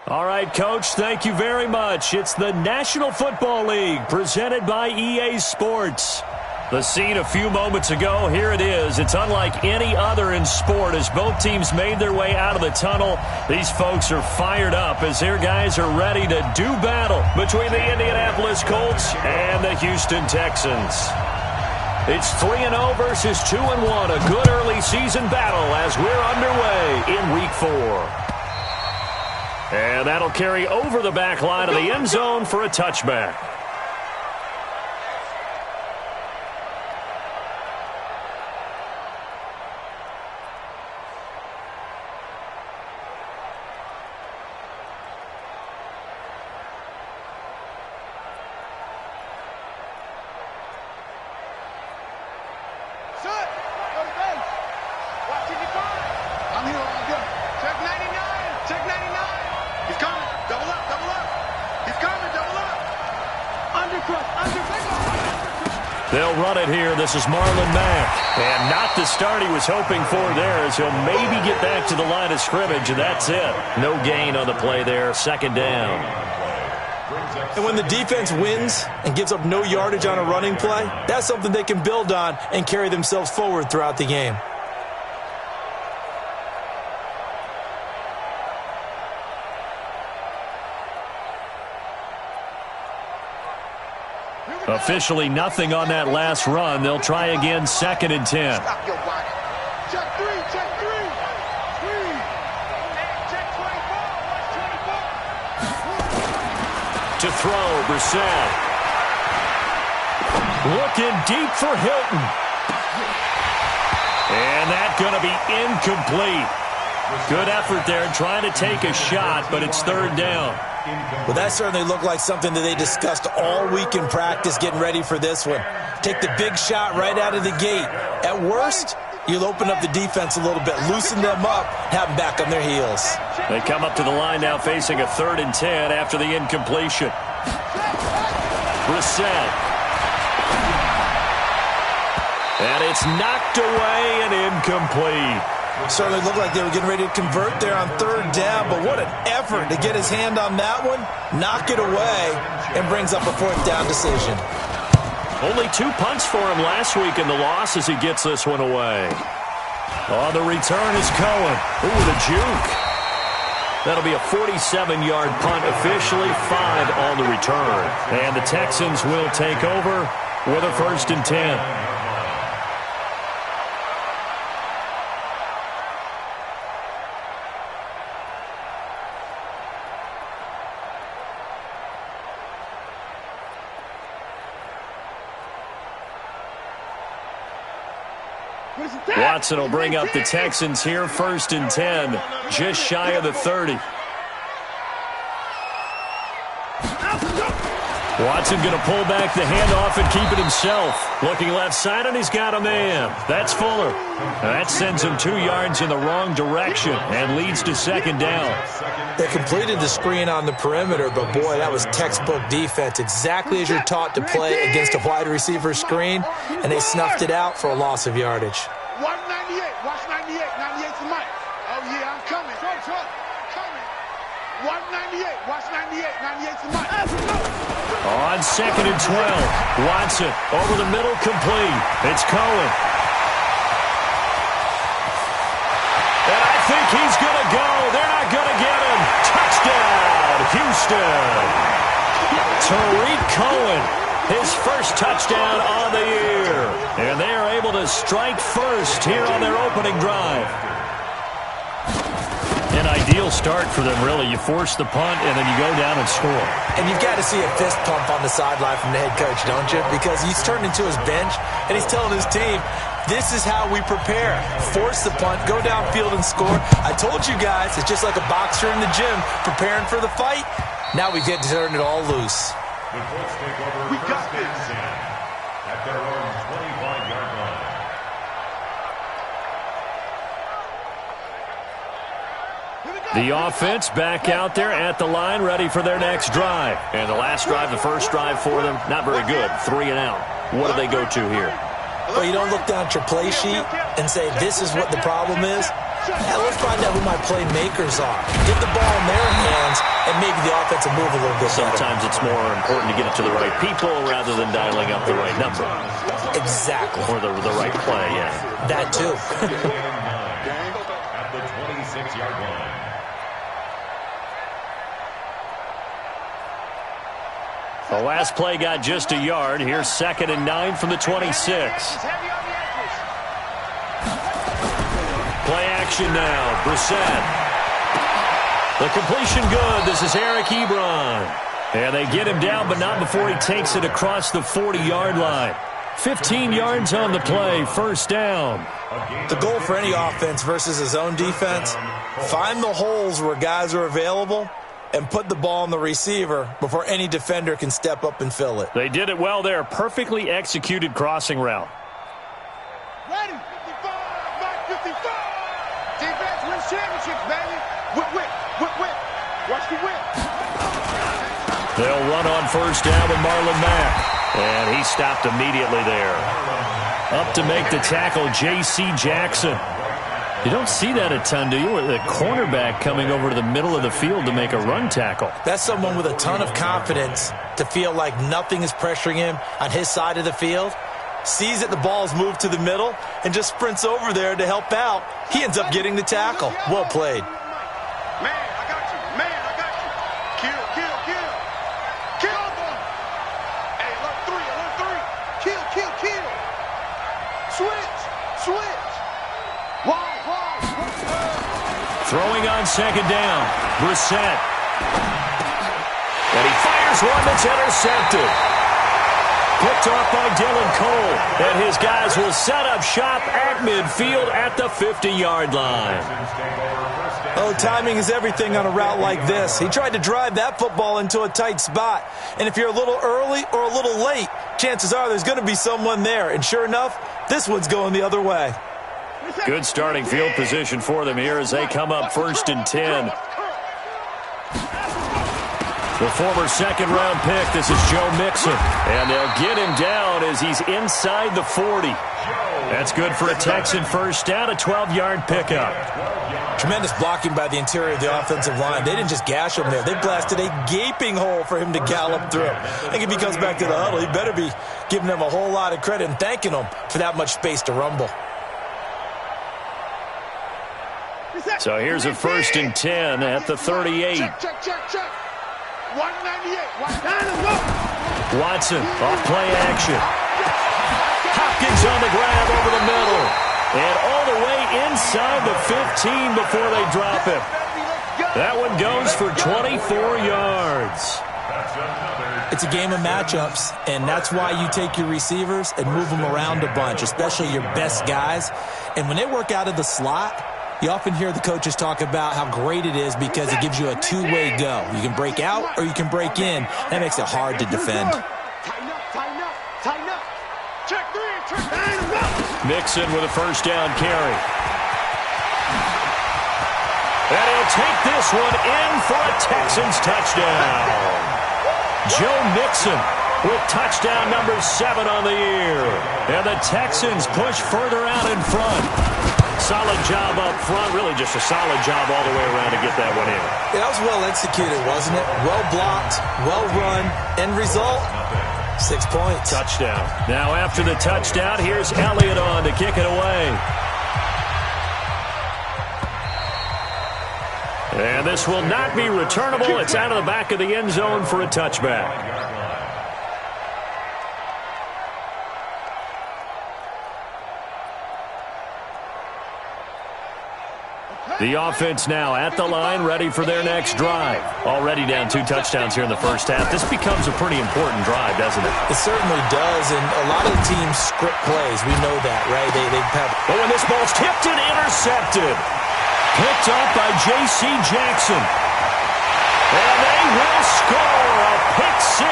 All right, Coach, thank you very much. It's the National Football League presented by EA Sports. The scene a few moments ago, here it is. It's unlike any other in sport as both teams made their way out of the tunnel. These folks are fired up as their guys are ready to do battle between the Indianapolis Colts and the Houston Texans. It's 3-0 versus 2-1, a good early season battle as we're underway in Week 4. And that'll carry over the back line of the end zone for a touchback. They'll run it here. This is Marlon Mack. And not the start he was hoping for there as he'll maybe get back to the line of scrimmage, and that's it. No gain on the play there. Second down. And when the defense wins and gives up no yardage on a running play, that's something they can build on and carry themselves forward throughout the game. Officially nothing on that last run. They'll try again, 2nd and 10. Check three. To throw, Brissett. Looking deep for Hilton. And that's going to be incomplete. Good effort there trying to take a shot, but it's 3rd down. Well, that certainly looked like something that they discussed all week in practice getting ready for this one. Take the big shot right out of the gate. At worst, you'll open up the defense a little bit, loosen them up, have them back on their heels. They come up to the line now facing a 3rd and 10 after the incompletion. Brissett. And it's knocked away and incomplete. Certainly looked like they were getting ready to convert there on 3rd down, but what an effort to get his hand on that one, knock it away, and brings up a 4th down decision. Only 2 punts for him last week in the loss as he gets this one away. On the return is Cohen. Ooh, the juke. That'll be a 47-yard punt, officially 5 on the return. And the Texans will take over with a 1st and 10. Watson will bring up the Texans here, 1st and 10, just shy of the 30. Watson going to pull back the handoff and keep it himself. Looking left side, and he's got a man. That's Fuller. That sends him 2 yards in the wrong direction and leads to 2nd down. They completed the screen on the perimeter, but boy, that was textbook defense. Exactly as you're taught to play against a wide receiver screen, and they snuffed it out for a loss of yardage. Watch 98. Watch 98. 98's the mic. Oh, yeah, I'm coming. Coming. Watch 98. Watch 98. 98's the mic. On 2nd and 12, Watson over the middle, complete. It's Cohen. And I think he's going to go. They're not going to get him. Touchdown, Houston. Tariq Cohen, his first touchdown on the year. And they are able to strike first here on their opening drive. An ideal start for them, really. You force the punt, and then you go down and score. And you've got to see a fist pump on the sideline from the head coach, don't you? Because he's turned into his bench, and he's telling his team, this is how we prepare. Force the punt, go downfield and score. I told you guys, it's just like a boxer in the gym preparing for the fight. Now we get to turn it all loose. We got this. At their own 25-yard line. The offense back out there at the line, ready for their next drive. And the last drive, the first drive for them, not very good. 3 and out. What do they go to here? Well, you don't look down at your play sheet and say, this is what the problem is. Yeah, let's find out who my playmakers are. Get the ball in their hands, and maybe the offense will move a little bit better. Sometimes it's more important to get it to the right people rather than dialing up the right number. Exactly. Or the right play, yeah. That too. At the 26-yard line. The last play got just a yard. Here's 2nd and 9 from the 26. Play action now. Brissett. The completion good. This is Eric Ebron. And they get him down, but not before he takes it across the 40-yard line. 15 yards on the play. First down. The goal for any offense versus his own defense, find the holes where guys are available and put the ball on the receiver before any defender can step up and fill it. They did it well there. Perfectly executed crossing route. Ready? 55, Mike 55. Defense wins championships, baby. Whip, whip, whip, whip. Watch the whip. They'll run on first down with Marlon Mack. And he stopped immediately there. Up to make the tackle, J.C. Jackson. You don't see that a ton, do you? The cornerback coming over to the middle of the field to make a run tackle. That's someone with a ton of confidence to feel like nothing is pressuring him on his side of the field. Sees that the ball's moved to the middle and just sprints over there to help out. He ends up getting the tackle. Well played. Man, I got you. Man, I got you. Kill, kill, kill. Kill them. Hey, alert three. Kill, kill, kill. Switch, switch. Wow. Throwing on 2nd down. Brissett. And he fires one that's intercepted. Picked off by Dylan Cole. And his guys will set up shop at midfield at the 50-yard line. Oh, timing is everything on a route like this. He tried to drive that football into a tight spot. And if you're a little early or a little late, chances are there's going to be someone there. And sure enough, this one's going the other way. Good starting field position for them here as they come up 1st and 10. The former 2nd-round pick, this is Joe Mixon. And they'll get him down as he's inside the 40. That's good for a Texan first down, a 12-yard pickup. Tremendous blocking by the interior of the offensive line. They didn't just gash him there. They blasted a gaping hole for him to gallop through. I think if he comes back to the huddle, he better be giving them a whole lot of credit and thanking them for that much space to rumble. So here's a 1st and 10 at the 38. Check. 198. Watson off play action. Hopkins on the grab over the middle. And all the way inside the 15 before they drop him. That one goes for 24 yards. It's a game of matchups, and that's why you take your receivers and move them around a bunch, especially your best guys. And when they work out of the slot, you often hear the coaches talk about how great it is because it gives you a two-way go. You can break out or you can break in. That makes it hard to defend. Tighten up. Check three. Mixon with a first down carry. And he'll take this one in for a Texans touchdown. Joe Mixon with touchdown number 7 on the year. And the Texans push further out in front. Solid job up front, really just a solid job all the way around to get that one in. That was well executed, wasn't it? Well blocked, well run, end result, 6 points. Touchdown. Now after the touchdown, here's Elliott on to kick it away. And this will not be returnable. It's out of the back of the end zone for a touchback. The offense now at the line, ready for their next drive. Already down 2 touchdowns here in the first half. This becomes a pretty important drive, doesn't it? It certainly does, and a lot of the teams script plays. We know that, right? They have. But when this ball's tipped and intercepted, picked up by J.C. Jackson. And they will score a pick 6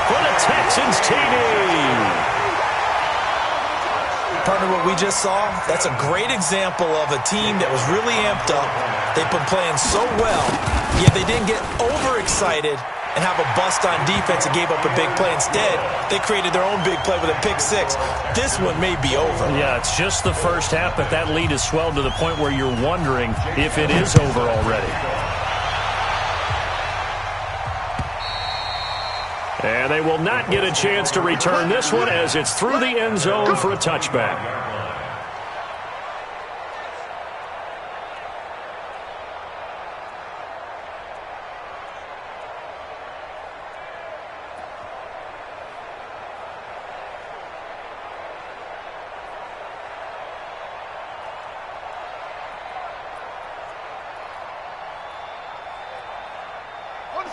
for the Texans TD. Partner, what we just saw, that's a great example of a team that was really amped up. They've been playing so well, yet they didn't get overexcited and have a bust on defense and gave up a big play. Instead, they created their own big play with a pick six. This one may be over. Yeah, it's just the first half, but that lead has swelled to the point where you're wondering if it is over already. And they will not get a chance to return this one as it's through the end zone for a touchback.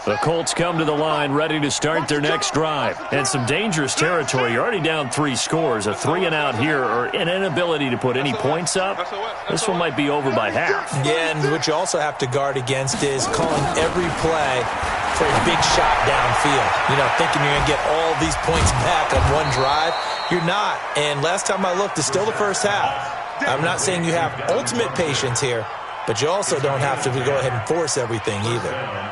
The Colts come to the line ready to start their next drive. And some dangerous territory. You're already down 3 scores. A 3-and-out here or an inability to put any points up. This one might be over by half. Yeah, and what you also have to guard against is calling every play for a big shot downfield. You know, thinking you're going to get all these points back on one drive. You're not. And last time I looked, it's still the first half. I'm not saying you have ultimate patience here, but you also don't have to go ahead and force everything either.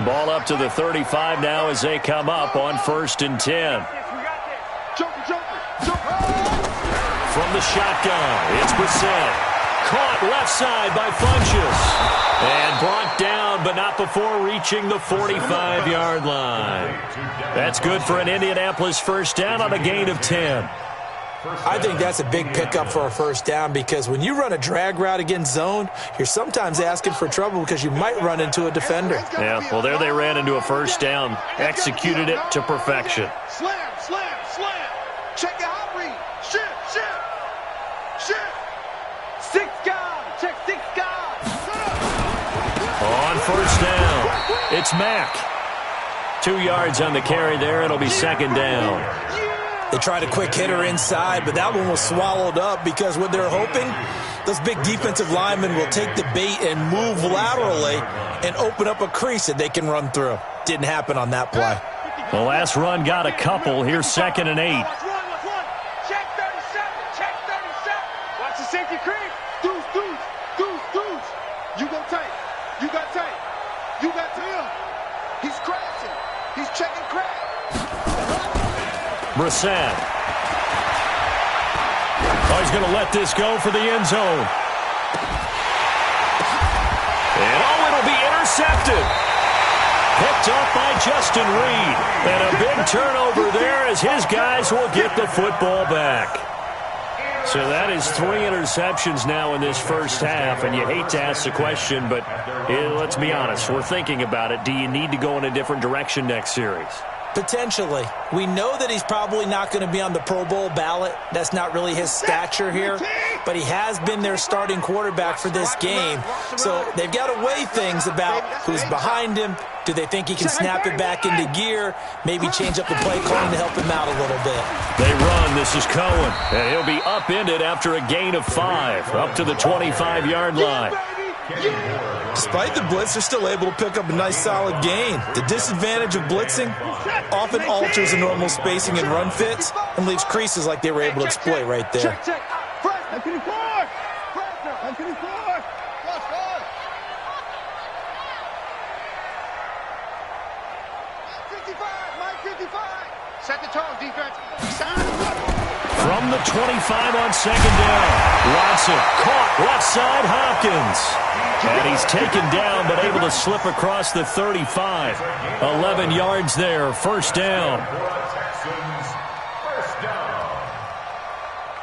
Ball up to the 35 now as they come up on 1st and 10. From the shotgun, it's Brissett. Caught left side by Funchess. And brought down, but not before reaching the 45-yard line. That's good for an Indianapolis first down on a gain of 10. I think that's a big pickup for a first down because when you run a drag route against zone, you're sometimes asking for trouble because you might run into a defender. Yeah, well, there they ran into a first down, executed it to perfection. Slam, slam, slam. Check your hot read. Shift, shift, shift. 6 guys. Check 6 guys. On first down, it's Mack. 2 yards on the carry there. It'll be 2nd down. They tried a quick hitter inside, but that one was swallowed up because what they're hoping, those big defensive linemen will take the bait and move laterally and open up a crease that they can run through. Didn't happen on that play. The last run got a couple. Here's 2nd and 8. Check 37. Check 37. Watch the safety creep. Deuce, deuce, deuce, deuce. You go tight. You got tight. You got tight. He's crashing. He's checking crash. Brissett. Oh, he's going to let this go for the end zone. And it'll be intercepted. Picked up by Justin Reed. And a big turnover there as his guys will get the football back. So that is 3 interceptions now in this first half, and you hate to ask the question, but let's be honest, we're thinking about it. Do you need to go in a different direction next series? Potentially. We know that he's probably not going to be on the Pro Bowl ballot. That's not really his stature here. But he has been their starting quarterback for this game. So they've got to weigh things about who's behind him. Do they think he can snap it back into gear? Maybe change up the play calling to help him out a little bit. They run. This is Cohen. And he'll be upended after a gain of 5. Up to the 25-yard line. Despite the blitz, they're still able to pick up a nice solid gain. The disadvantage of blitzing often alters the normal spacing and run fits and leaves creases like they were able to exploit right there. Check, check. I'm getting forward. I'm getting forward. Watch. 55. Set the tone, defense. From the 25 on 2nd down. Watson caught left side Hopkins. And he's taken down but able to slip across the 35. 11 yards there. First down.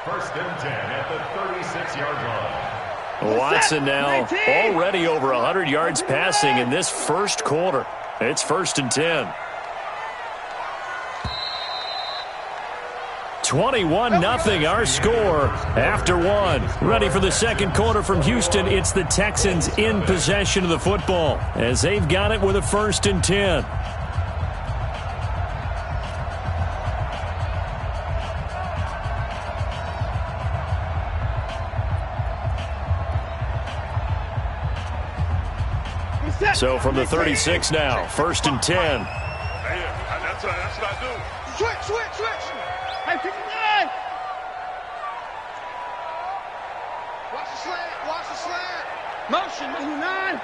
First and 10 at the 36-yard line. Watson now already over 100 yards passing in this first quarter. It's 1st and 10. 21-0 our score after 1. Ready for the second quarter from Houston. It's the Texans in possession of the football as they've got it with a 1st and 10. So from the 36 now, 1st and 10. That's what I do. Switch. Hey, 59. Watch the slant. Motion, 99.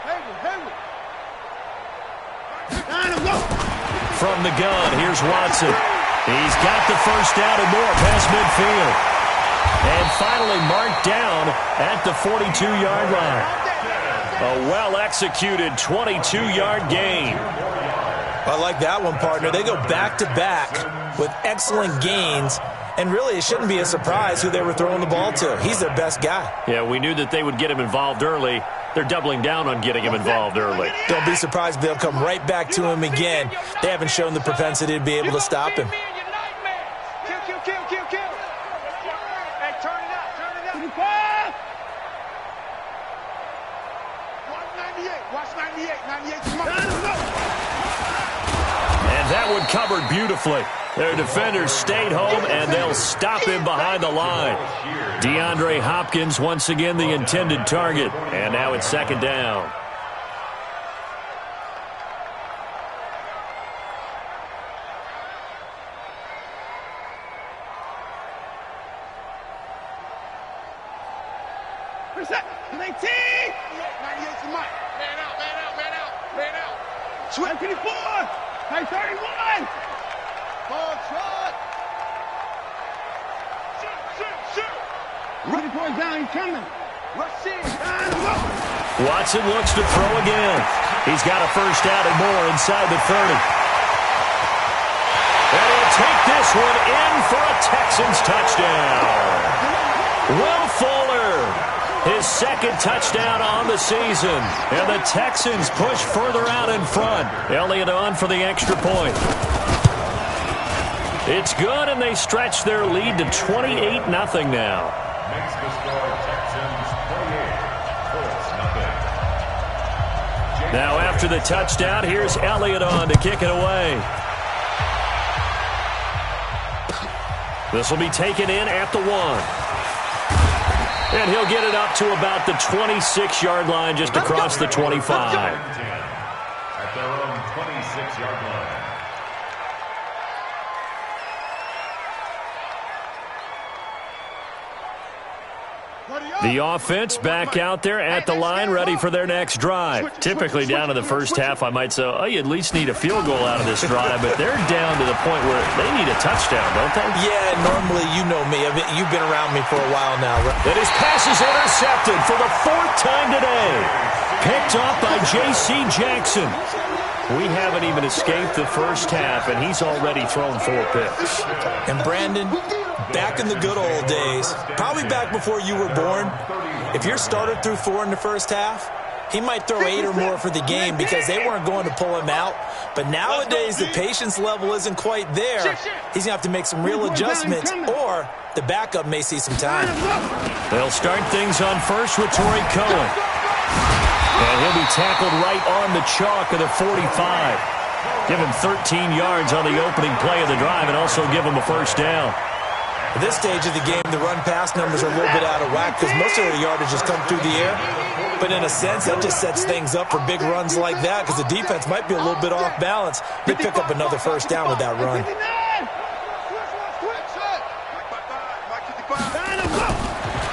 Hayward. From the gun, here's Watson. He's got the first down and more past midfield. And finally marked down at the 42-yard line. A well-executed 22-yard gain. I like that one, partner. They go back-to-back with excellent gains. And really, it shouldn't be a surprise who they were throwing the ball to. He's their best guy. Yeah, we knew that they would get him involved early. They're doubling down on getting him involved early. Don't be surprised if they'll come right back to him again. They haven't shown the propensity to be able to stop him. And that one covered beautifully. Their defenders stayed home, and they'll stop him behind the line. DeAndre Hopkins once again the intended target. And now it's second down. Sweat 54! Hey, 31! Ball trot! Shoot! Running for down, he's coming. Rush in. Watson looks to throw again. He's got a first down and more inside the 30. And he'll take this one in for a Texans touchdown. Will Fuller, his second touchdown on the season. And the Texans push further out in front. Elliott on for the extra point. It's good, and they stretch their lead to 28-0 now. Makes the score Texans 28, Colts 0. Now after the touchdown, here's Elliott on to kick it away. This will be taken in at the 1. And he'll get it up to about the 26-yard line, just across the 25. At their own 26-yard line. The offense back out there at the line, ready for their next drive. Typically down in the first half, I might say, oh, you at least need a field goal out of this drive, but they're down to the point where they need a touchdown, don't they? Yeah, normally, you know me. You've been around me for a while now. And his pass is intercepted for the 4th time today. Picked off by J.C. Jackson. We haven't even escaped the first half, and he's already thrown 4 picks. And Brandon, back in the good old days, probably back before you were born, if your starter threw 4 in the first half, he might throw 8 or more for the game because they weren't going to pull him out. But nowadays, the patience level isn't quite there. He's going to have to make some real adjustments, or the backup may see some time. They'll start things on first with Torrey Cohen. And he'll be tackled right on the chalk of the 45. Give him 13 yards on the opening play of the drive and also give him a first down. At this stage of the game, the run-pass numbers are a little bit out of whack because most of the yardage has come through the air. But in a sense, that just sets things up for big runs like that because the defense might be a little bit off balance. They pick up another first down with that run.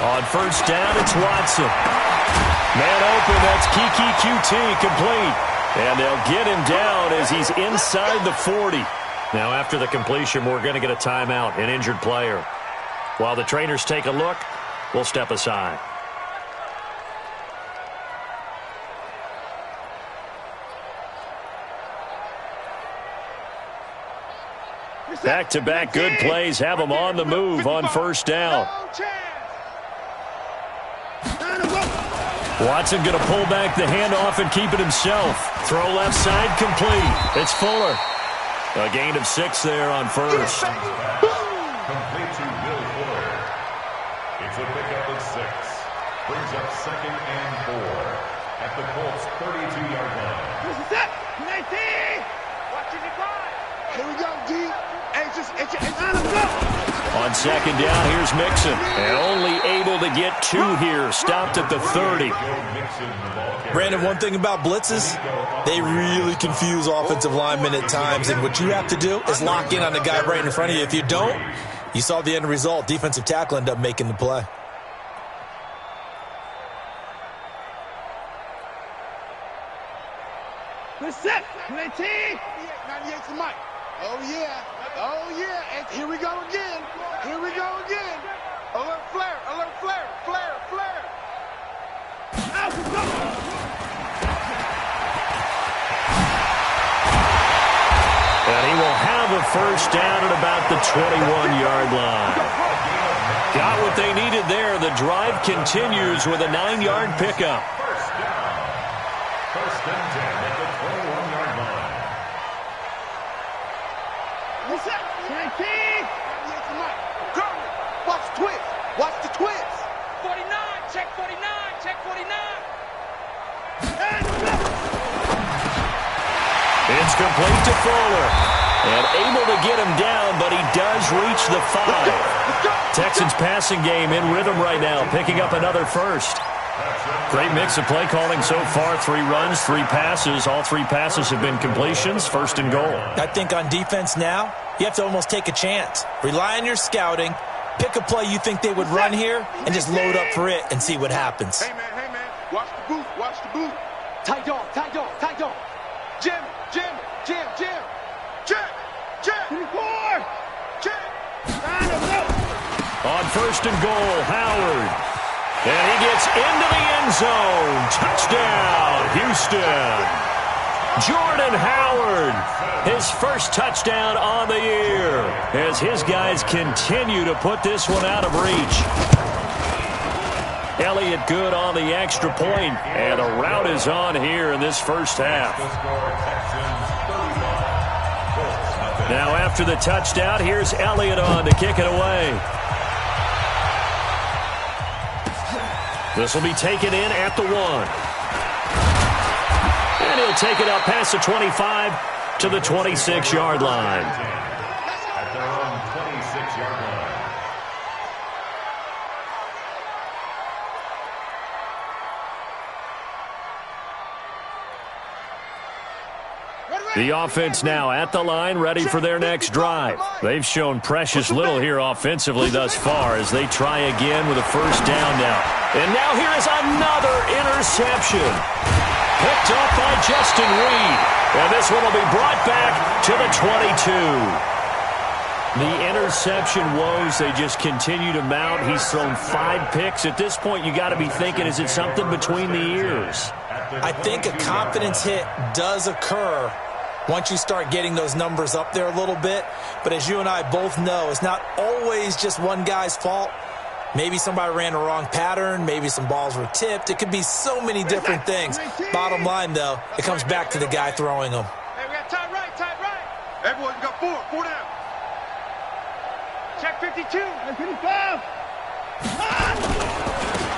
On first down, it's Watson. Man open, that's Kiki QT complete. And they'll get him down as he's inside the 40. Now after the completion, we're going to get a timeout, an injured player. While the trainers take a look, we'll step aside. Back-to-back good plays have them on the move on first down. Watson going to pull back the handoff and keep it himself. Throw left side complete. It's Fuller. A gain of 6 there on first. Complete to Will Fuller. It's a pickup of 6. Brings up 2nd and 4 at the Colts 32-yard line. This is it. 19. Watching it run. Here we go, D. On second down, here's Mixon. And only able to get 2 here. Stopped at the 30. Brandon, one thing about blitzes, they really confuse offensive linemen at times. And what you have to do is lock in on the guy right in front of you. If you don't, you saw the end result. Defensive tackle ended up making the play. We're set. 19. Oh, yeah. Oh, yeah. And here we go again. Here we go again. Alert flare. Alert flare. Flare. Flare. Out we go. And he will have a first down at about the 21-yard line. Got what they needed there. The drive continues with a 9-yard pickup. First down. First and 10 at the 21-yard line. What's up? Watch the twist. Watch the twist. 49. Check 49. Check 49. It's complete to Fuller. And able to get him down, but he does reach the 5. Texans passing game in rhythm right now, picking up another first. Great mix of play calling so far. 3 runs, 3 passes. All 3 passes have been completions. First and goal. I think on defense now, you have to almost take a chance. Rely on your scouting. Pick a play you think they would run here and just load up for it and see what happens. Hey, man. Watch the boot. Watch the boot. Tight dog. Tight dog. Tight dog. Jam. Check. 24. Check. On first and goal, Howard. And he gets into the end zone. Touchdown, Houston. Jordan Howard, his first touchdown on the year, as his guys continue to put this one out of reach. Elliott good on the extra point, and a rout is on here in this first half. Now after the touchdown, here's Elliott on to kick it away. This will be taken in at the 1. And he'll take it up past the 25 to the 26-yard line. At their own 26-yard line. The offense now at the line, ready for their next drive. They've shown precious little here offensively thus far as they try again with a first down now. And now here is another interception. Picked up by Justin Reed. And this one will be brought back to the 22. The interception woes, they just continue to mount. He's thrown 5 picks. At this point, you got to be thinking, is it something between the ears? I think a confidence hit does occur once you start getting those numbers up there a little bit. But as you and I both know, it's not always just one guy's fault. Maybe somebody ran a wrong pattern. Maybe some balls were tipped. It could be so many different things. Bottom line, though, it comes back to the guy throwing them. Hey, we got tight right. Everyone got 4 down. Check 52. 55.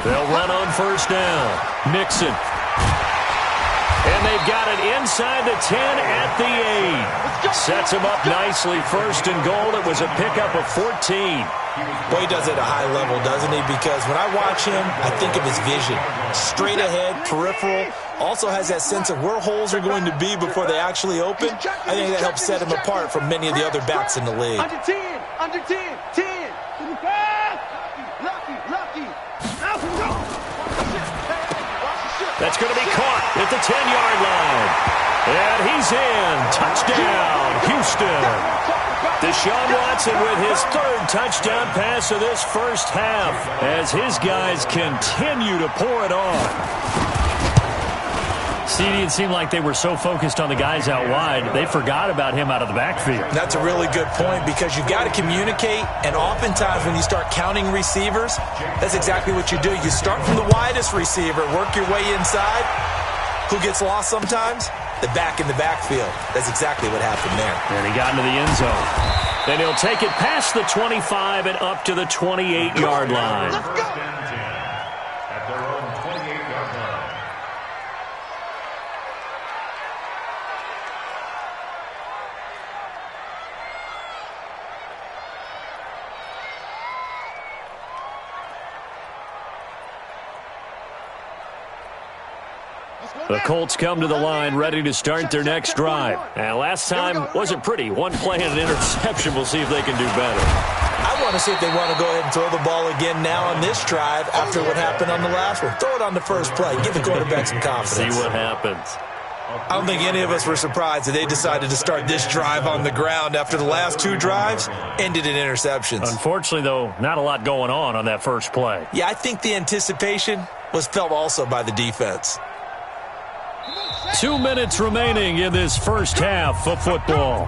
They'll run on first down. Nixon. And they've got it inside the 10 at the 8. Sets him up nicely. First and goal. It was a pickup of 14. Boy, he does it at a high level, doesn't he? Because when I watch him, I think of his vision. Straight ahead, peripheral. Also has that sense of where holes are going to be before they actually open. I think that helps set him apart from many of the other backs in the league. Under 10. Under 10. 10. Lucky. Out we go. That's going to be caught at the 10-yard line. And he's in. Touchdown, Houston. Deshaun Watson with his 3rd touchdown pass of this first half as his guys continue to pour it on. CD, it seemed like they were so focused on the guys out wide, they forgot about him out of the backfield. That's a really good point because you got to communicate, and oftentimes when you start counting receivers, that's exactly what you do. You start from the widest receiver, work your way inside. Who gets lost sometimes? The back in the backfield. That's exactly what happened there. And he got into the end zone. And he'll take it past the 25 and up to the 28-yard line. First and 10 at their own 28-yard line. The Colts come to the line ready to start their next drive. And last time wasn't pretty. 1 play and an interception. We'll see if they can do better. I want to see if they want to go ahead and throw the ball again now on this drive after what happened on the last one. Throw it on the first play. Give the quarterback some confidence. See what happens. I don't think any of us were surprised that they decided to start this drive on the ground after the last two drives ended in interceptions. Unfortunately, though, not a lot going on that first play. Yeah, I think the anticipation was felt also by the defense. 2 minutes remaining in this first half of football.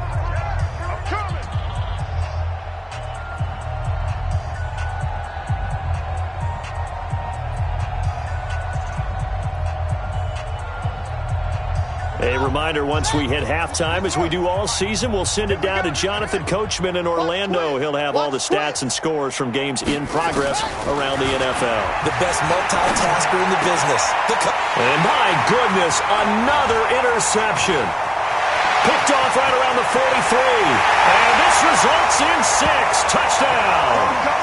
A reminder, once we hit halftime, as we do all season, we'll send it down to Jonathan Coachman in Orlando. He'll have all the stats and scores from games in progress around the NFL. The best multitasker in the business. And my goodness, another interception. Picked off right around the 43. And this results in 6. Touchdown.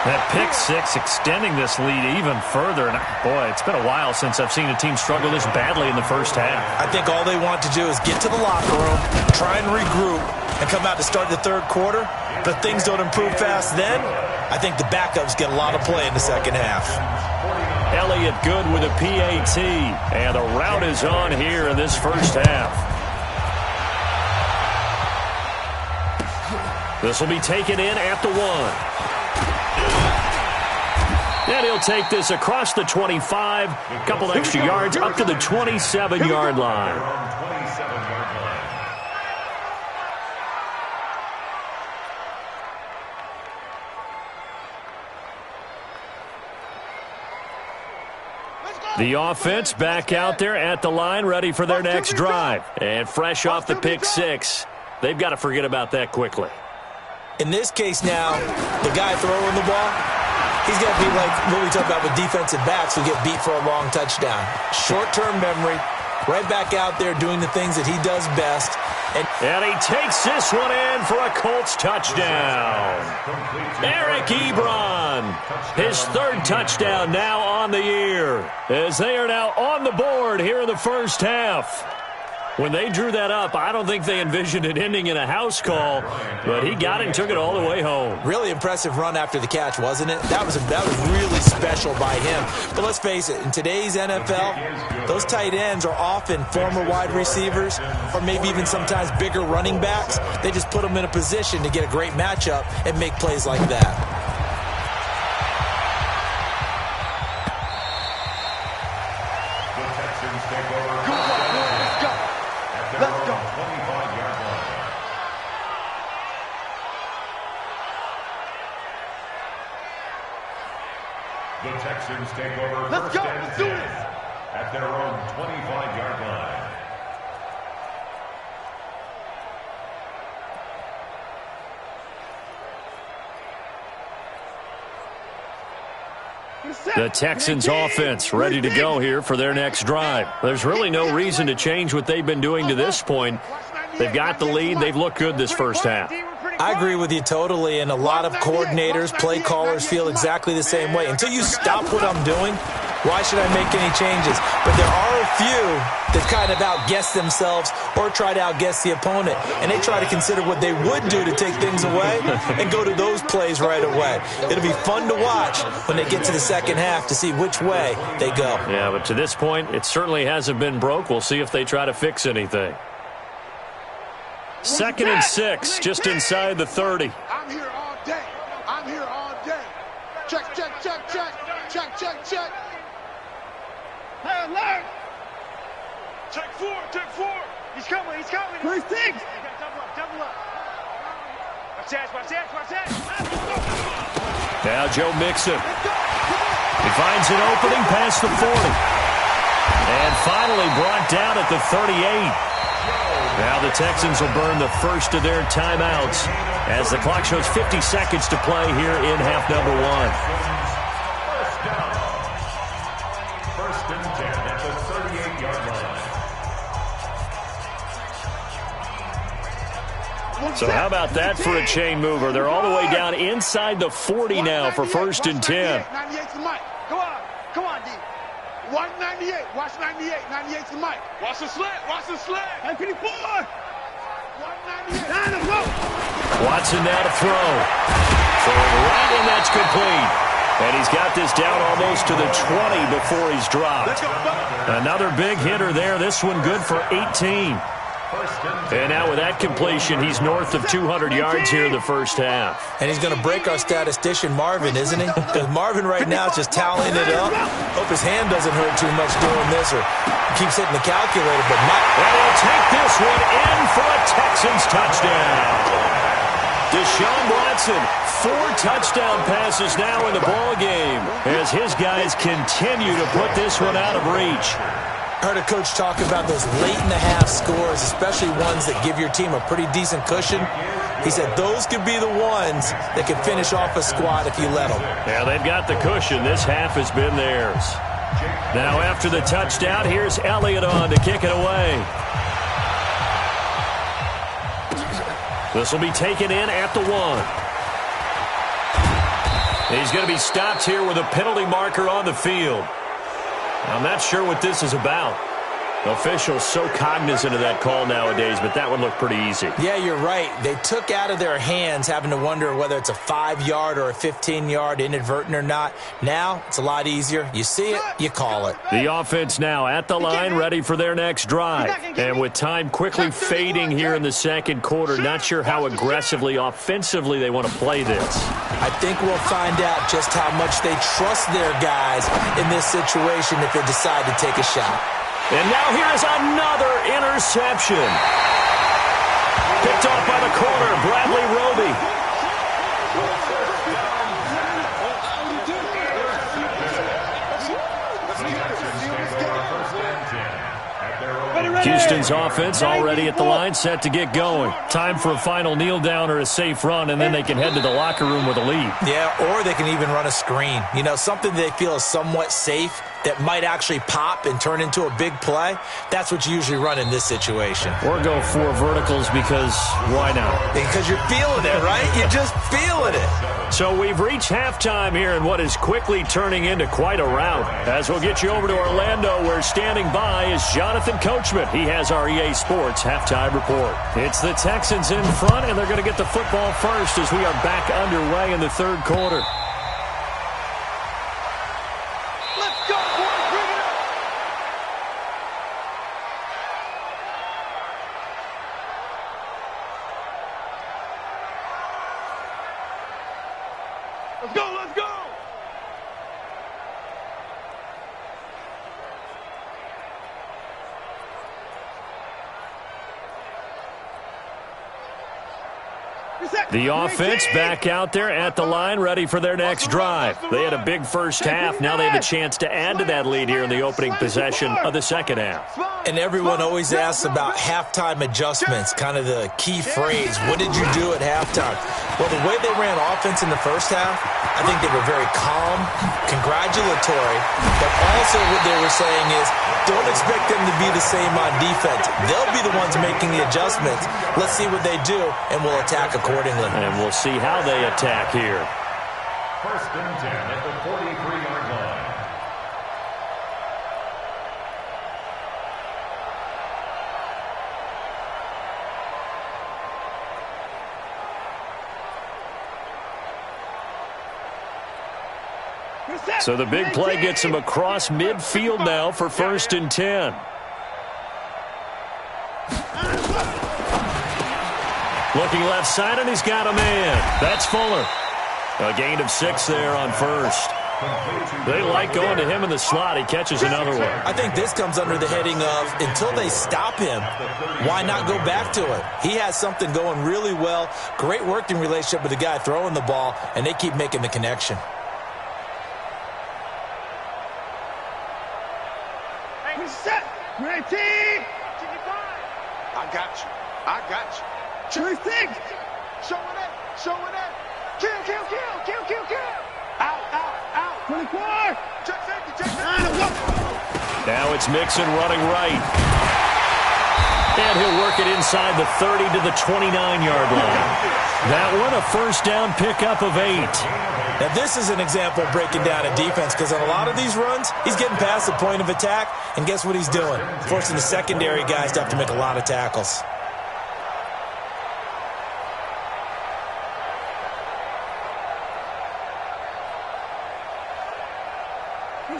That pick six extending this lead even further. And boy, it's been a while since I've seen a team struggle this badly in the first half. I think all they want to do is get to the locker room, try and regroup, and come out to start the third quarter. But things don't improve fast then. I think the backups get a lot of play in the second half. Elliott good with a PAT. And the route is on here in this first half. This will be taken in at the 1. And he'll take this across the 25, a couple extra yards up to the 27-yard line. The offense back out there at the line, ready for their next drive. And fresh off the pick six, they've got to forget about that quickly. In this case now, the guy throwing the ball, he's got to be like what we talk about with defensive backs who get beat for a long touchdown. Short-term memory, right back out there doing the things that he does best. And he takes this one in for a Colts touchdown. Eric Ebron, his third touchdown now on the year, as they are now on the board here in the first half. When they drew that up, I don't think they envisioned it ending in a house call, but he got it and took it all the way home. Really impressive run after the catch, wasn't it? That was really special by him. But let's face it, in today's NFL, those tight ends are often former wide receivers or maybe even sometimes bigger running backs. They just put them in a position to get a great matchup and make plays like that. The Texans take over first and 10 at their own 25-yard line. The Texans offense ready to go here for their next drive. There's really no reason to change what they've been doing to this point. They've got the lead. They've looked good this first half. I agree with you totally, and a lot of coordinators, play callers feel exactly the same way. Until you stop what I'm doing, why should I make any changes? But there are a few that kind of outguess themselves or try to outguess the opponent, and they try to consider what they would do to take things away and go to those plays right away. It'll be fun to watch when they get to the second half to see which way they go. Yeah, but to this point, it certainly hasn't been broke. We'll see if they try to fix anything. 2nd and 6, just inside the 30. I'm here all day. I'm here all day. Check, check, check, check. Check, check, check. Hey, alert! Check 4, check 4. He's coming, he's coming. First 6. Double up, double up. Watch that, watch that, watch that. Now Joe Mixon. He finds an opening past the 40. And finally brought down at the 38. Now the Texans will burn the first of their timeouts as the clock shows 50 seconds to play here in half number 1. First and 10 at the 38-yard line. So how about that for a chain mover? They're all the way down inside the 40 now for 1st and 10. 98's the mic. Go on. Come on, D. Watch 98. Watch 98. 98's the mic. Watch the slant. Watch the slant. 54. Watch 98. Watson now to throw. Throwing right, and that's complete. And he's got this down almost to the 20 before he's dropped. Another big hitter there. This one good for 18. And now with that completion, he's north of 200 yards here in the first half. And he's going to break our statistician, Marvin, isn't he? Because Marvin right now is just tallying it up. Hope his hand doesn't hurt too much doing this or keeps hitting the calculator. But and he'll take this one in for a Texans touchdown. Deshaun Watson, 4 touchdown passes now in the ball game as his guys continue to put this one out of reach. I heard a coach talk about those late-in-the-half scores, especially ones that give your team a pretty decent cushion. He said those could be the ones that can finish off a squad if you let them. Yeah, they've got the cushion. This half has been theirs. Now after the touchdown, here's Elliott on to kick it away. This will be taken in at the 1. He's going to be stopped here with a penalty marker on the field. I'm not sure what this is about. Officials so cognizant of that call nowadays, but that one looked pretty easy. Yeah, you're right. They took out of their hands having to wonder whether it's a 5-yard or a 15-yard inadvertent or not. Now, it's a lot easier. You see it, you call it. The offense now at the line, ready for their next drive. And with time quickly fading here in the second quarter, not sure how aggressively, offensively they want to play this. I think we'll find out just how much they trust their guys in this situation if they decide to take a shot. And now here is another interception. Picked off by the corner, Bradley Roby. Houston's offense already at the line, set to get going. Time for a final kneel down or a safe run, and then they can head to the locker room with a lead. Yeah, or they can even run a screen. You know, something they feel is somewhat safe that might actually pop and turn into a big play. That's what you usually run in this situation. Or go 4 verticals because why not? Because you're feeling it, right? You're just feeling it. So we've reached halftime here in what is quickly turning into quite a rout. As we'll get you over to Orlando, where standing by is Jonathan Coachman. He has our EA Sports halftime report. It's the Texans in front, and they're going to get the football first as we are back underway in the third quarter. Let's go, boys. Bring it up. Let's go, let's go. The offense back out there at the line, ready for their next drive. They had a big first half. Now they have a chance to add to that lead here in the opening possession of the second half. And everyone always asks about halftime adjustments, kind of the key phrase. What did you do at halftime? Well, the way they ran offense in the first half, I think they were very calm, congratulatory, but also what they were saying is don't expect them to be the same on defense. They'll be the ones making the adjustments. Let's see what they do, and we'll attack accordingly. And we'll see how they attack here. First and 10 at the 43-yard line. So the big play gets him across midfield now for first and 10. Looking left side, and he's got a man. That's Fuller. A gain of 6 there on first. They like going to him in the slot. He catches another one. I think this comes under the heading of until they stop him, why not go back to it? He has something going really well. Great working relationship with the guy throwing the ball, and they keep making the connection. Set. Ready. I got you. I got you. 26. Showing it. Showing it. Kill, kill, kill, kill, kill, kill. Out, out, out. 24. Check safety, check safety. Now it's Mixon running right. And he'll work it inside the 30 to the 29-yard line. That one, a first down pickup of 8. Now, this is an example of breaking down a defense because on a lot of these runs, he's getting past the point of attack, and guess what he's doing? Forcing the secondary guys to have to make a lot of tackles.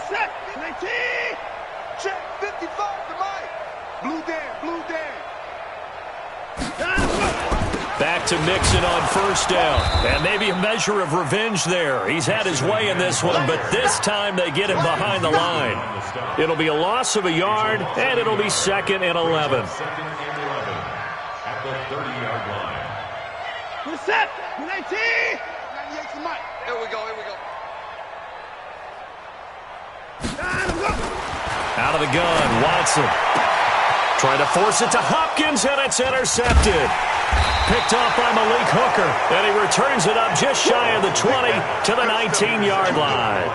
Set. 19. Check 55 to Mike. Blue Dan, blue Dan. Back to Mixon on first down. And maybe a measure of revenge there. He's had his way in this one, but this time they get him behind the line. It'll be a loss of a yard, and it'll be 2nd and 11. Second and 11 at the 30-yard line. Set. 19. 98 to Mike. Here we go, here we go. Out of the gun, Watson. Trying to force it to Hopkins, and it's intercepted. Picked off by Malik Hooker, and he returns it up just shy of the 20 to the 19-yard line.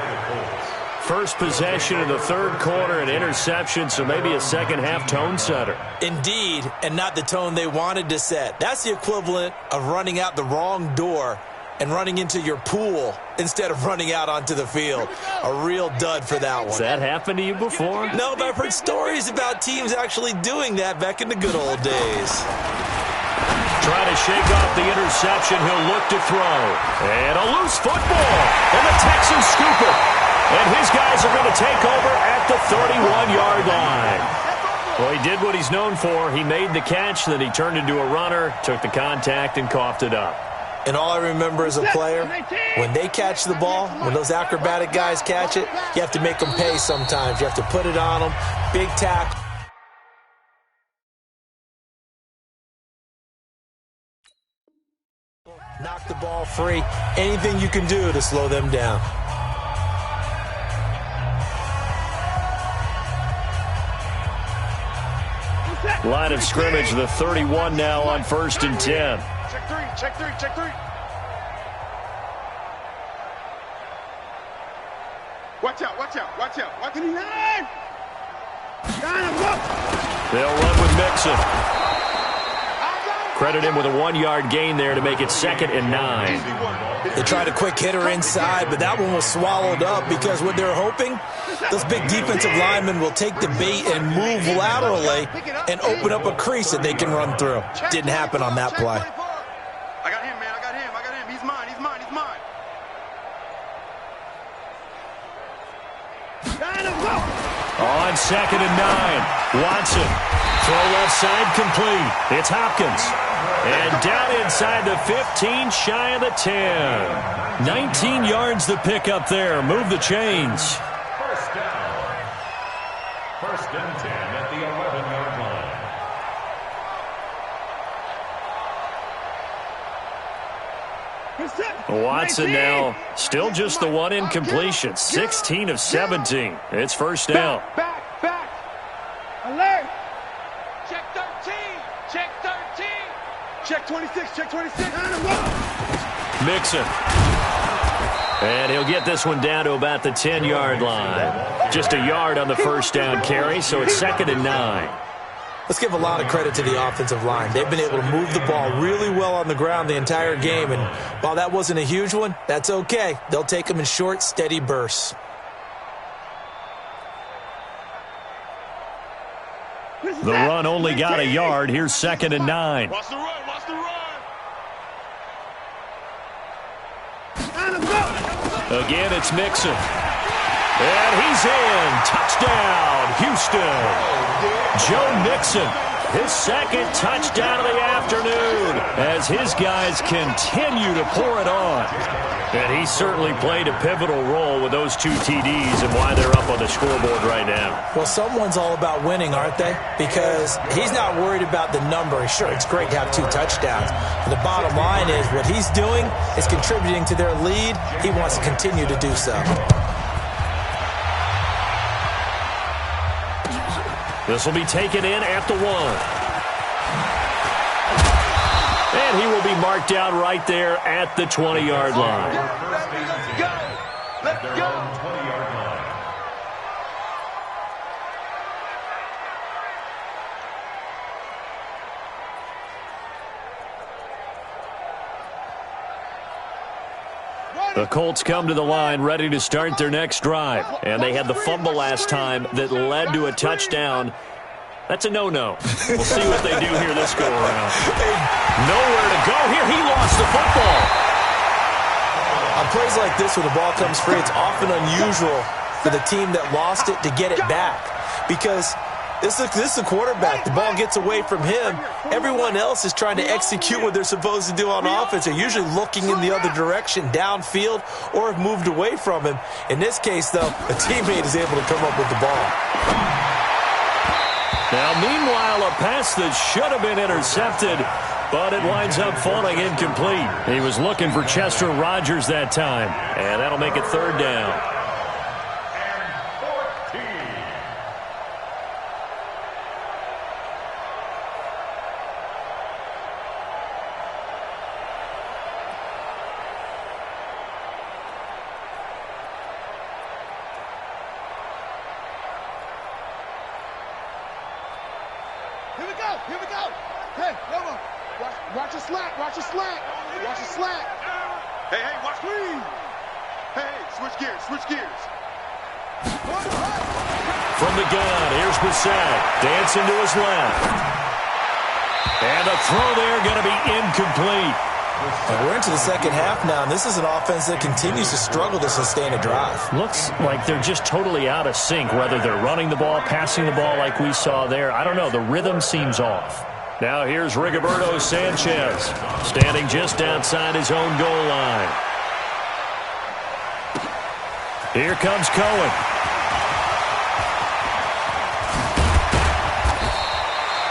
First possession of the third quarter, an interception, so maybe a second-half tone setter. Indeed, and not the tone they wanted to set. That's the equivalent of running out the wrong door and running into your pool instead of running out onto the field. A real dud for that one. Has that happened to you before? No, but I've heard stories about teams actually doing that back in the good old days. Trying to shake off the interception. He'll look to throw. And a loose football. And the Texans scoop it. And his guys are going to take over at the 31-yard line. Well, he did what he's known for. He made the catch, then he turned into a runner, took the contact, and coughed it up. And all I remember as a player, when they catch the ball, when those acrobatic guys catch it, you have to make them pay sometimes. You have to put it on them. Big tackle. Knock the ball free. Anything you can do to slow them down. Line of scrimmage, the 31 now on 1st and 10. Check three, check three, check three. Watch out, watch out, watch out, watch out. They'll run with Mixon. Credit him with a 1-yard gain there to make it 2nd and 9. They tried a quick hitter inside, but that one was swallowed up because what they're hoping, those big defensive linemen will take the bait and move laterally and open up a crease that they can run through. Didn't happen on that play. I got him, man, I got him, I got him. He's mine, he's mine, he's mine. On 2nd and 9, Watson. Throw left side complete. It's Hopkins. And down inside the 15, shy of the 10. 19 yards the pick up there. Move the chains. First down. 1st and 10 at the 11-yard line. Watson now still just the one incompletion. 16 of 17. It's 1st down. Back. Alert. Check 13, check 13. Check 26, check 26. Mixon. And he'll get this one down to about the 10-yard line. Just a yard on the 1st down carry, so it's 2nd and 9. Let's give a lot of credit to the offensive line. They've been able to move the ball really well on the ground the entire game, and while that wasn't a huge one, that's okay. They'll take them in short, steady bursts. The run only got a yard. Here's 2nd and 9. Watch the run, watch the run. Again, it's Mixon. And he's in. Touchdown, Houston. Joe Mixon, his 2nd touchdown of the afternoon as his guys continue to pour it on. And he certainly played a pivotal role with those 2 TDs and why they're up on the scoreboard right now. Well, someone's all about winning, aren't they? Because he's not worried about the number. Sure, it's great to have 2 touchdowns. But the bottom line is what he's doing is contributing to their lead. He wants to continue to do so. This will be taken in at the 1. And he will be marked down right there at the 20-yard line. Let's go. 20-yard line. The Colts come to the line ready to start their next drive. And they had the fumble last time that led to a touchdown. That's a no-no. We'll see what they do here this go-around. Nowhere to go here. He lost the football. On plays like this where the ball comes free, it's often unusual for the team that lost it to get it back. Because this is a quarterback. The ball gets away from him. Everyone else is trying to execute what they're supposed to do on offense. They're usually looking in the other direction, downfield, or have moved away from him. In this case, though, a teammate is able to come up with the ball. Now, meanwhile, a pass that should have been intercepted, but it winds up falling incomplete. He was looking for Chester Rogers that time, and that'll make it third down. Here we go. Hey, Lobo. Watch your slack. Watch your slack. Watch your slack. Hey, watch me. Hey, switch gears. Switch gears. From the gun, here's Bissett. Dancing to his left. And the throw there going to be incomplete. And we're into the second half now, and this is an offense that continues to struggle to sustain a drive. Looks like they're just totally out of sync, whether they're running the ball, passing the ball like we saw there. I don't know. The rhythm seems off. Now here's Rigoberto Sanchez, standing just outside his own goal line. Here comes Cohen.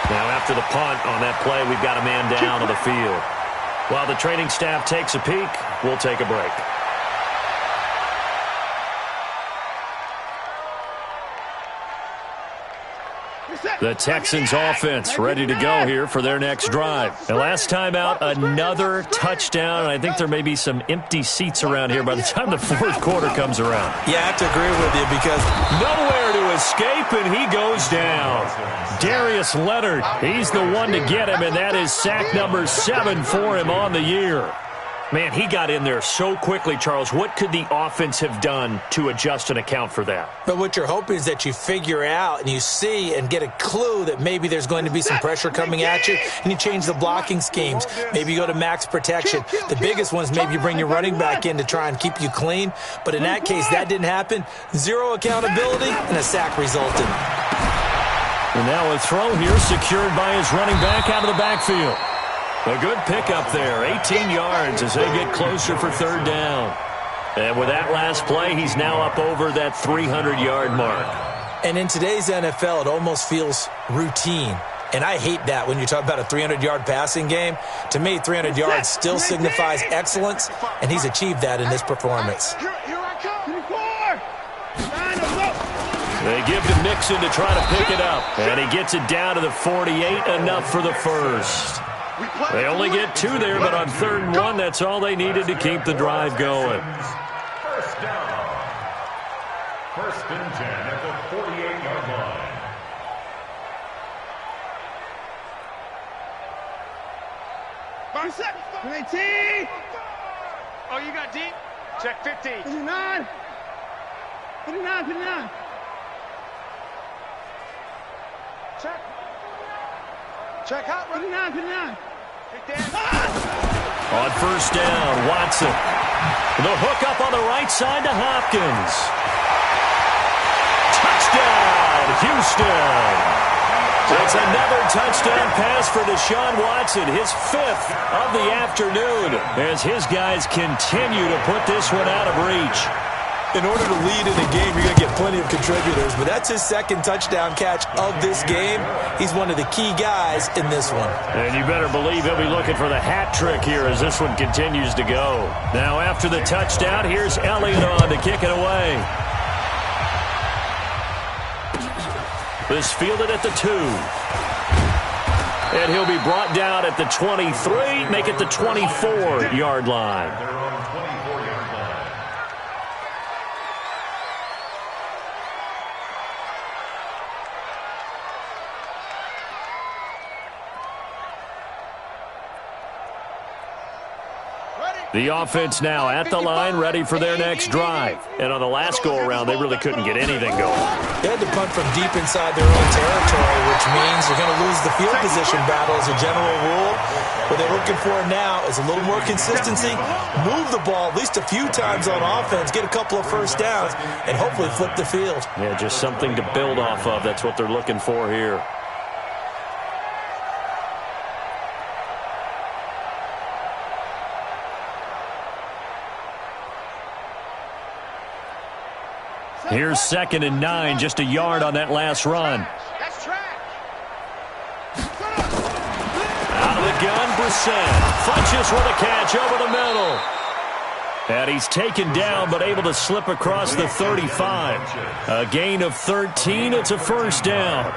Now after the punt on that play, we've got a man down on the field. While the training staff takes a peek, we'll take a break. The Texans offense ready to go here for their next drive. And last time out, another touchdown. And I think there may be some empty seats around here by the time the fourth quarter comes around. Yeah, I have to agree with you because nowhere to escape, and he goes down. Darius Leonard, he's the one to get him, and that is sack number 7 for him on the year. Man, he got in there so quickly, Charles. What could the offense have done to adjust and account for that? But what you're hoping is that you figure out and you see and get a clue that maybe there's going to be some pressure coming at you, and you change the blocking schemes. Maybe you go to max protection. The biggest ones, maybe you bring your running back in to try and keep you clean. But in that case, that didn't happen. Zero accountability, and a sack resulted. And now a throw here secured by his running back out of the backfield. A good pickup there, 18 yards as they get closer for third down. And with that last play, he's now up over that 300-yard mark. And in today's NFL, it almost feels routine. And I hate that when you talk about a 300-yard passing game. To me, 300 yards still signifies excellence, and he's achieved that in this performance. Here I come. 24. They give to Mixon to try to pick it up. And he gets it down to the 48, enough for the first. They only get 2 there, but on 3rd and 1, that's all they needed to keep the drive going. First down. 1st and 10 at the 48-yard line. Set. 18. Oh, you got deep? Check 15. 59. 59. Check. Check out. 59. On 1st down, Watson. The hook up on the right side to Hopkins. Touchdown, Houston. It's another touchdown pass for Deshaun Watson, his 5th of the afternoon, as his guys continue to put this one out of reach. In order to lead in a game, you're going to get plenty of contributors, but that's his 2nd touchdown catch of this game. He's one of the key guys in this one. And you better believe he'll be looking for the hat trick here as this one continues to go. Now after the touchdown, here's Elliott on to kick it away. This fielded at the 2. And he'll be brought down at the 23, make it the 24-yard line. They're on 24-yard line. The offense now at the line, ready for their next drive. And on the last go-around, they really couldn't get anything going. They had to punt from deep inside their own territory, which means they're going to lose the field position battle as a general rule. But they were looking for now is a little more consistency, move the ball at least a few times on offense, get a couple of first downs, and hopefully flip the field. Yeah, just something to build off of. That's what they're looking for here. Here's 2nd and 9, just a yard on that last run. That's track. Out of the gun, Brissett. Funches with a catch over the middle. And he's taken down, but able to slip across the 35. A gain of 13. It's a first down.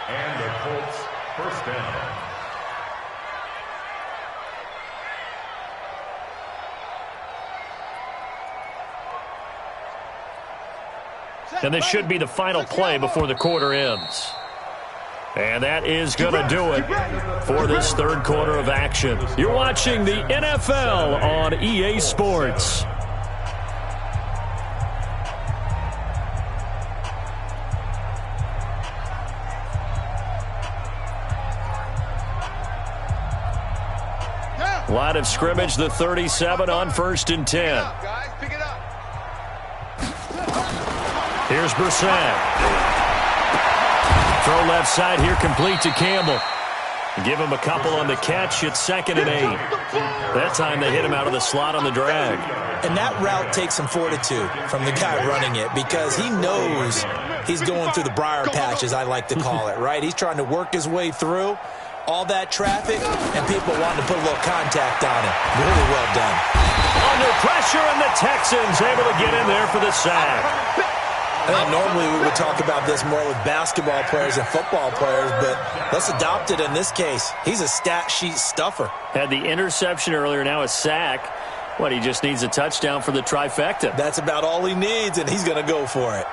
And the Colts first down. And this should be the final play before the quarter ends. And that is going to do it for this third quarter of action. You're watching the NFL on EA Sports. Line of scrimmage, the 37 on 1st and 10. Guys, pick it up. Here's Brissett. Throw left side here, complete to Campbell. Give him a couple on the catch. It's 2nd and 8. That time they hit him out of the slot on the drag. And that route takes some fortitude from the guy running it because he knows he's going through the briar patch, as I like to call it, right? He's trying to work his way through all that traffic, and people wanting to put a little contact on him. Really well done. Under pressure, and the Texans able to get in there for the sack. I think normally we would talk about this more with basketball players and football players, but let's adopt it in this case. He's a stat sheet stuffer. Had the interception earlier, now a sack. What, he just needs a touchdown for the trifecta. That's about all he needs, and he's going to go for it.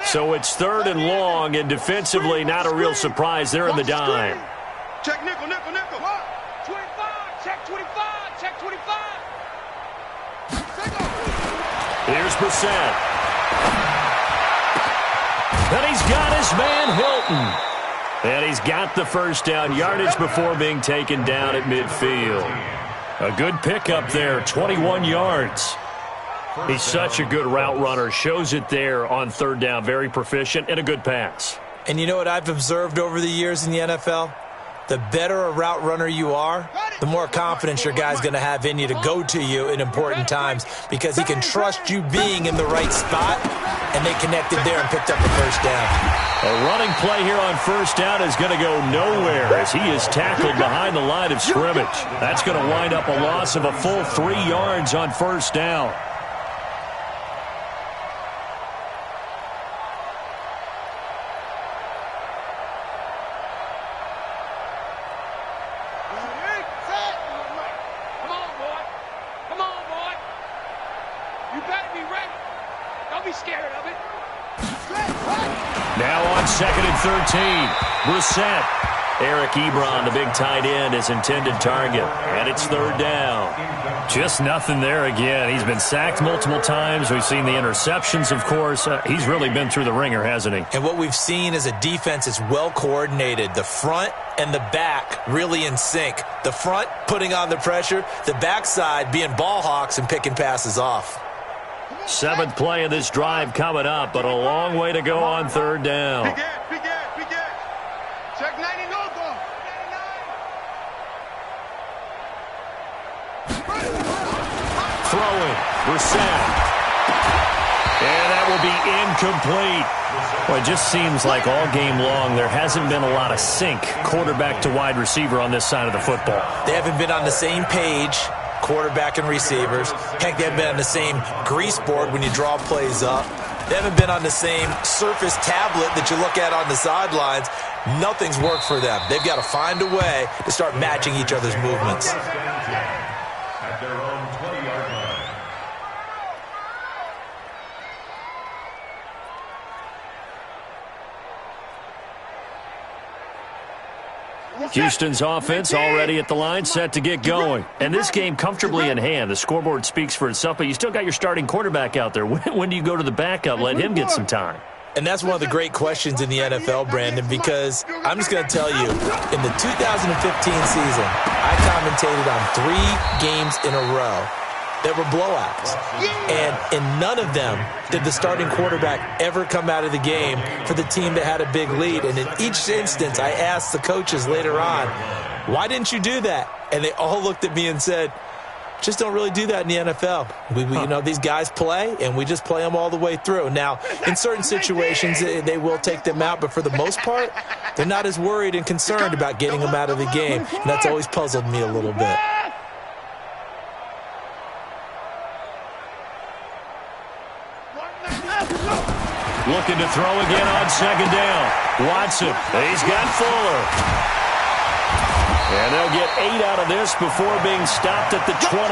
So it's 3rd and long, and defensively not a real surprise. They're in the dime. Check nickel, nickel, nickel. 25, check 25, check 25. Here's Brissett. And he's got his man Hilton. And he's got the first down, yardage before being taken down at midfield. A good pickup there, 21 yards. He's such a good route runner. Shows it there on 3rd down. Very proficient and a good pass. And you know what I've observed over the years in the NFL? The better a route runner you are, the more confidence your guy's going to have in you to go to you in important times because he can trust you being in the right spot, and they connected there and picked up the first down. A running play here on 1st down is going to go nowhere as he is tackled behind the line of scrimmage. That's going to wind up a loss of a full 3 yards on 1st down. Now on 2nd and 13. Brissett. Eric Ebron, the big tight end, is intended target. And it's 3rd down. Just nothing there again. He's been sacked multiple times. We've seen the interceptions, of course. He's really been through the ringer, hasn't he? And what we've seen is a defense that's well coordinated. The front and the back really in sync. The front putting on the pressure. The backside being ball hawks and picking passes off. 7th play of this drive coming up, but a long way to go on 3rd down. Big gap. Check 90, no go. 99. Throwing. Brissett. And that will be incomplete. Well, it just seems like all game long there hasn't been a lot of sync quarterback to wide receiver on this side of the football. They haven't been on the same page, quarterback and receivers. Heck, they haven't been on the same grease board when you draw plays up. They haven't been on the same surface tablet that you look at on the sidelines. Nothing's worked for them. They've got to find a way to start matching each other's movements. At their own 20-yard line. Houston's offense already at the line, set to get going. And this game comfortably in hand. The scoreboard speaks for itself, but you still got your starting quarterback out there. When do you go to the backup, let him get some time? And that's one of the great questions in the NFL, Brandon, because I'm just going to tell you, in the 2015 season, I commentated on 3 games in a row that were blowouts. And in none of them did the starting quarterback ever come out of the game for the team that had a big lead. And in each instance, I asked the coaches later on, why didn't you do that? And they all looked at me and said, just don't really do that in the NFL. You know, these guys play, and we just play them all the way through. Now, in certain situations, they will take them out, but for the most part, they're not as worried and concerned about getting them out of the game. And that's always puzzled me a little bit. Looking to throw again on second down. Watson, he's got Fuller. And they'll get 8 out of this before being stopped at the 28.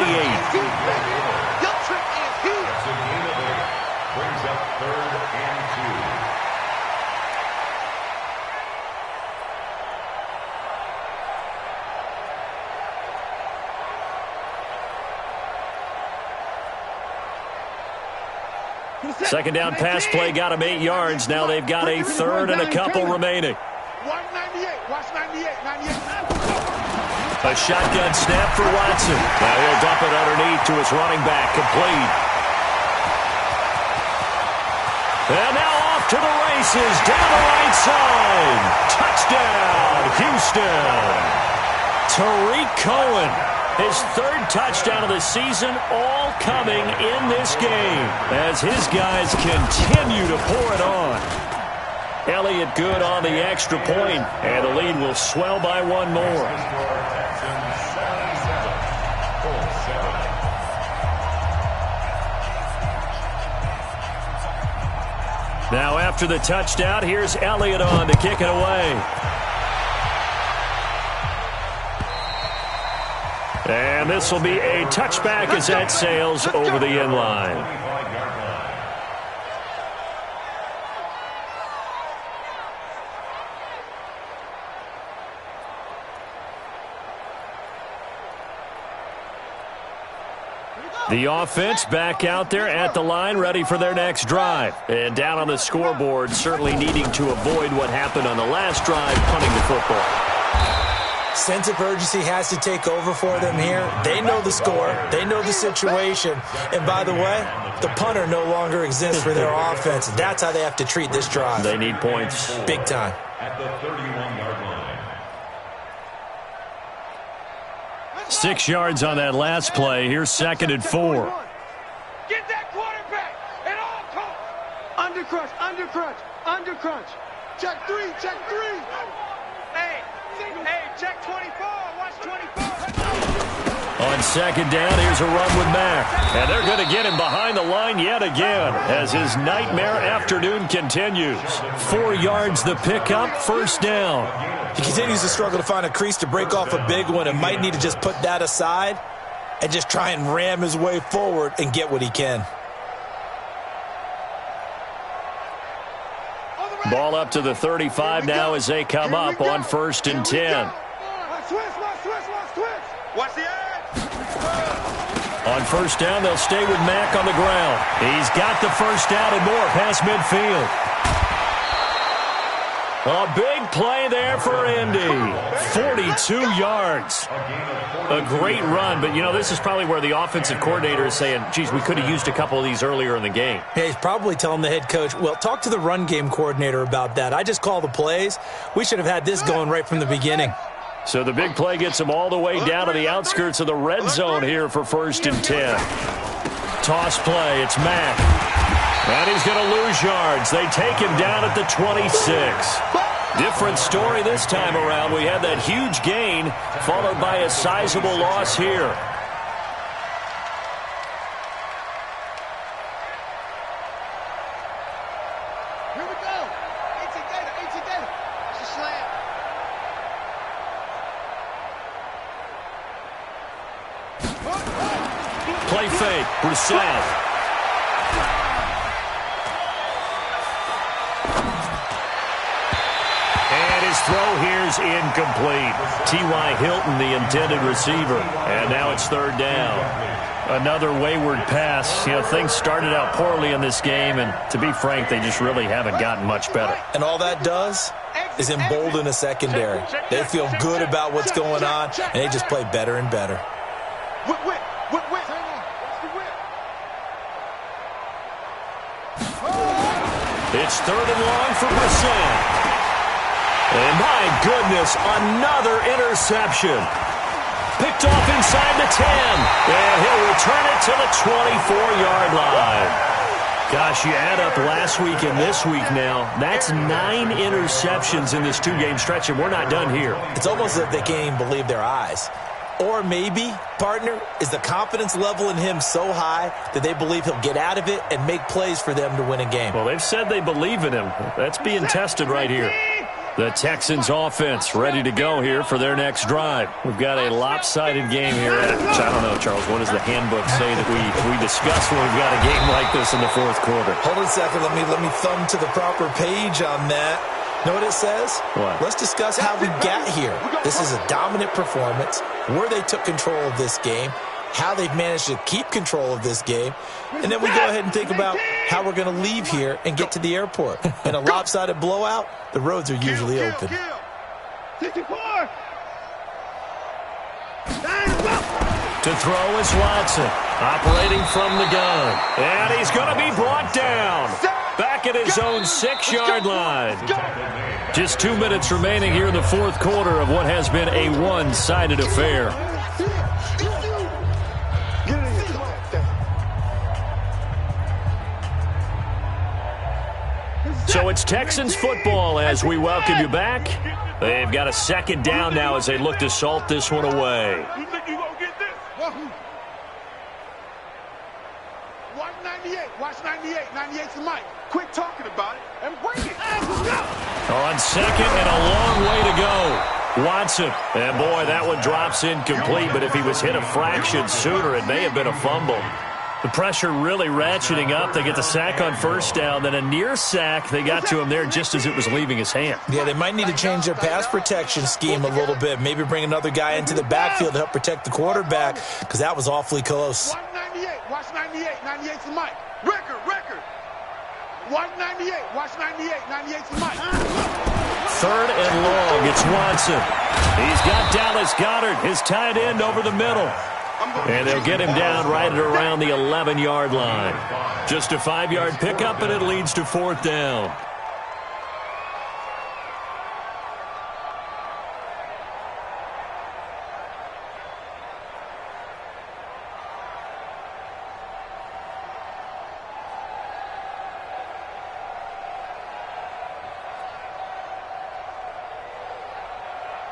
Brings up 3rd and 2. Second down pass play got him 8 yards. Now they've got a 3rd and a couple remaining. 198. Watch 98. 98. A shotgun snap for Watson. Now he'll dump it underneath to his running back. Complete. And now off to the races. Down the right side. Touchdown, Houston. Tariq Cohen. His 3rd touchdown of the season, all coming in this game as his guys continue to pour it on. Elliott good on the extra point, and the lead will swell by 1 more. Now after the touchdown, here's Elliott on to kick it away. And this will be a touchback as that sails over the end line. The offense back out there at the line, ready for their next drive. And down on the scoreboard, certainly needing to avoid what happened on the last drive, punting the football. Sense of urgency has to take over for them here. They know the score. They know the situation. And by the way, the punter no longer exists for their offense. That's how they have to treat this drive. They need points. Big time. At the 31-yard line. 6 yards on that last play. Here's 2nd and 4. Get that quarterback at all costs. Under crunch, under crunch, under crunch. Check 3, check 3. Hey, check 24. Watch 24. On 2nd down, here's a run with Mack. And they're going to get him behind the line yet again as his nightmare afternoon continues. 4 yards the pickup, 1st down. He continues to struggle to find a crease to break off a big one and might need to just put that aside and just try and ram his way forward and get what he can. Ball up to the 35 now as they come up on 1st and 10. Watch the edge. On 1st down, they'll stay with Mack on the ground. He's got the 1st down and more past midfield. A big play there for Indy. 42 yards. A great run, but, you know, this is probably where the offensive coordinator is saying, geez, we could have used a couple of these earlier in the game. Yeah, he's probably telling the head coach, well, talk to the run game coordinator about that. I just call the plays. We should have had this going right from the beginning. So the big play gets him all the way down to the outskirts of the red zone here for 1st and 10. Toss play, it's Mack. And he's going to lose yards. They take him down at the 26. Different story this time around. We had that huge gain followed by a sizable loss here. Here we go. 18 data. It's a slam. Play fake, Brissett. And his throw here's incomplete. T.Y. Hilton, the intended receiver. And now it's 3rd down. Another wayward pass. You know, things started out poorly in this game, and to be frank, they just really haven't gotten much better. And all that does is embolden a secondary. They feel good about what's going on, and they just play better and better. It's 3rd and long for Brissett. And my goodness, another interception. Picked off inside the 10. And he'll return it to the 24-yard line. Gosh, you add up last week and this week now. That's 9 interceptions in this 2-game stretch, and we're not done here. It's almost as if they can't even believe their eyes. Or maybe, partner, is the confidence level in him so high that they believe he'll get out of it and make plays for them to win a game. Well, they've said they believe in him. That's being tested right here. The Texans offense ready to go here for their next drive. We've got a lopsided game here. I don't know, Charles, what does the handbook say that we discuss when we've got a game like this in the 4th quarter? Hold on a second. Let me thumb to the proper page on that. Know what it says? What? Let's discuss how we got here. This is a dominant performance, where they took control of this game, how they've managed to keep control of this game, and then we go ahead and think about how we're going to leave here and get to the airport. In a lopsided blowout, the roads are usually open. 64. To throw is Watson, operating from the gun. And he's going to be brought down. Back at his own 6-yard line. Just 2 minutes remaining here in the 4th quarter of what has been a one-sided affair. So it's Texans football as we welcome you back. They've got a 2nd down now as they look to salt this one away. You think you gonna get this? Watch 98. Watch 98. 98's the mic. Quit talking about it and bring it. On 2nd and a long way to go. Watson. And boy, that one drops incomplete, but if he was hit a fraction sooner, it may have been a fumble. The pressure really ratcheting up. They get the sack on 1st down, then a near sack. They got to him there just as it was leaving his hand. Yeah, they might need to change their pass protection scheme a little bit. Maybe bring another guy into the backfield to help protect the quarterback, because that was awfully close. Watch 98. Watch 98. 98's the mic. Record. Watch 98. Watch 98. 98's the mic. 3rd and long. It's Watson. He's got Dallas Goedert, his tight end, over the middle. And they'll get him down right at around the 11-yard line. Just a 5-yard pickup, and it leads to 4th down.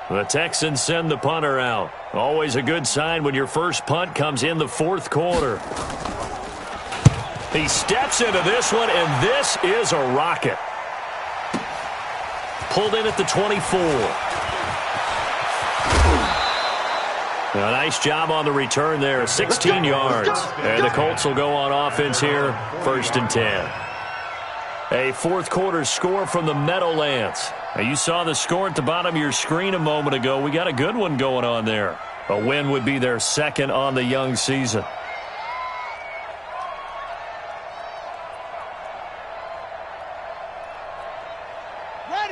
The Texans send the punter out. Always a good sign when your first punt comes in the 4th quarter. He steps into this one, and this is a rocket. Pulled in at the 24. A nice job on the return there, 16 yards. And the Colts will go on offense here, 1st and 10. A 4th quarter score from the Meadowlands. Now, you saw the score at the bottom of your screen a moment ago. We got a good one going on there. A win would be their 2nd on the young season.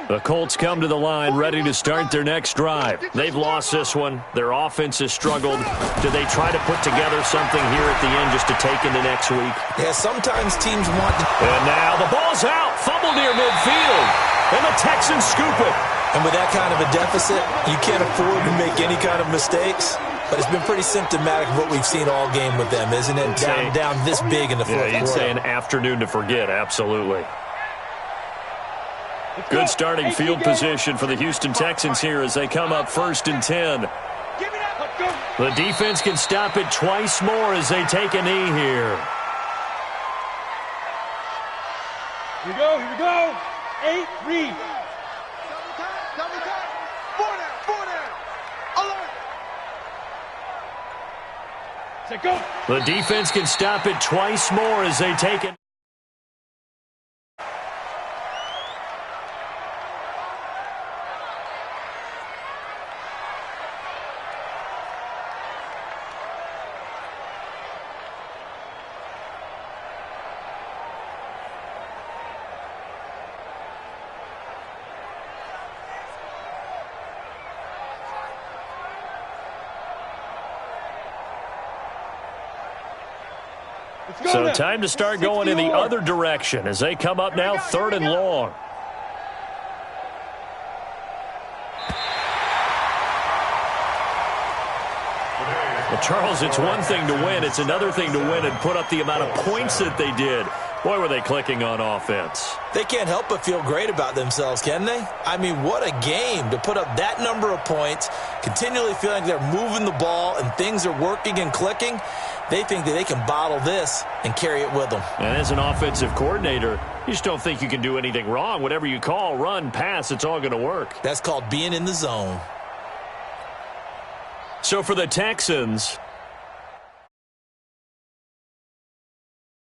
The Colts come to the line ready to start their next drive. They've lost this one. Their offense has struggled. Do they try to put together something here at the end just to take into next week? Yeah, sometimes teams want to. And now the ball's out. Fumble near midfield. And the Texans scoop it. And with that kind of a deficit, you can't afford to make any kind of mistakes. But it's been pretty symptomatic of what we've seen all game with them, isn't it? Down this big in the 4th quarter. Yeah, you'd say an afternoon to forget, absolutely. Good starting field position for the Houston Texans here as they come up 1st and 10. The defense can stop it twice more as they take a knee here. Here we go. 8, read. Double time. 4 down. Alert. Set, go. The defense can stop it twice more as they take it. So time to start going in the other direction as they come up now 3rd and long. Well, Charles, it's one thing to win. It's another thing to win and put up the amount of points that they did. Boy, were they clicking on offense. They can't help but feel great about themselves, can they? I mean, what a game to put up that number of points, continually feeling like they're moving the ball and things are working and clicking. They think that they can bottle this and carry it with them. And as an offensive coordinator, you just don't think you can do anything wrong. Whatever you call, run, pass, it's all going to work. That's called being in the zone. So for the Texans,